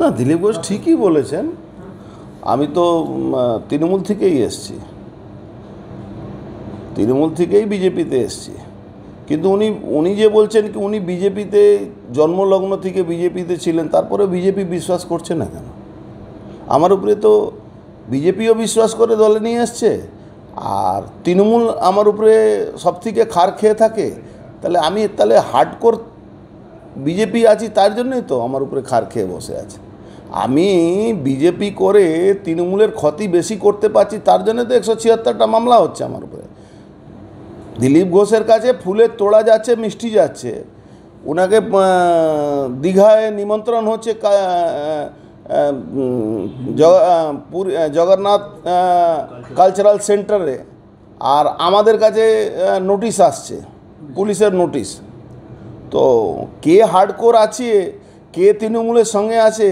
না, দিলীপ ঘোষ ঠিকই বলেছেন। আমি তো তৃণমূল থেকেই এসছি, তৃণমূল থেকেই বিজেপিতে এসছি। কিন্তু উনি যে বলছেন কি উনি বিজেপিতে জন্মলগ্ন থেকে বিজেপিতে ছিলেন, তারপরে বিজেপি বিশ্বাস করছে না কেন? আমার উপরে তো বিজেপিও বিশ্বাস করে দলে নিয়ে আসছে, আর তৃণমূল আমার উপরে সব থেকে খার খেয়ে থাকে। তাহলে হার্ডকোর বিজেপি আছি, তার জন্যই তো আমার উপরে খার খেয়ে বসে আছে। আমি বিজেপি করে তৃণমূলের ক্ষতি বেশি করতে পারছি, তার জন্য তো 176টা মামলা হচ্ছে আমার উপরে। দিলীপ ঘোষের কাছে ফুলের তোড়া যাচ্ছে, মিষ্টি যাচ্ছে, ওনাকে দীঘায় নিমন্ত্রণ হচ্ছে জগন্নাথ কালচারাল সেন্টারে, আর আমাদের কাছে নোটিশ আসছে, পুলিশের নোটিশ। তো কে হার্ডকোর আছে, কে তৃণমূলের সঙ্গে আছে,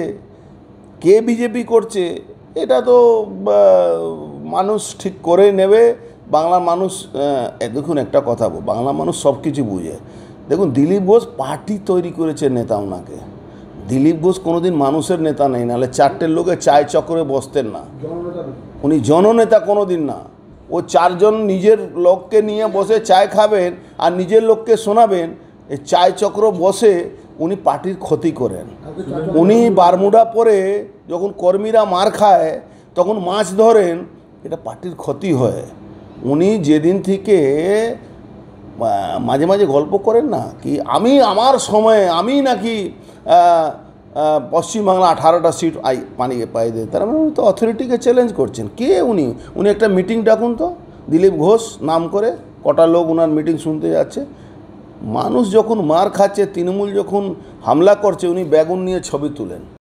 কে বিজেপি করছে, এটা তো মানুষ ঠিক করে নেবে। বাংলা মানুষ দেখুন, একটা কথা বল, বাংলা মানুষ সব কিছু বুঝে। দেখুন, দিলীপ ঘোষ পার্টি তৈরি করেছে নেতা ওনাকে। দিলীপ ঘোষ কোনোদিন মানুষের নেতা নেই, নাহলে চারটের লোকে চায় চক্রে বসতেন না। উনি জননেতা কোনো দিন না। ও চারজন নিজের লোককে নিয়ে বসে চায় খাবেন আর নিজের লোককে শোনাবেন, এই চায় চক্র বসে উনি পার্টির ক্ষতি করেন। উনি বারমুডা পরে যখন কর্মীরা মার খায় তখন মাছ ধরেন, এটা পার্টির ক্ষতি হয়। উনি যেদিন থেকে মাঝে মাঝে গল্প করেন না কি আমার সময়ে আমি নাকি পশ্চিমবাংলা 18টা সিট পাই দেয়, তার মানে উনি তো অথরিটিকে চ্যালেঞ্জ করছেন। কে উনি একটা মিটিং ডাকুন তো, দিলীপ ঘোষ নাম করে কটা লোক ওনার মিটিং শুনতে যাচ্ছে। মানুষ যখন মার খাচ্ছে, তৃণমূল যখন হামলা করছে, উনি ব্যাগুন নিয়ে ছবি তুলেন।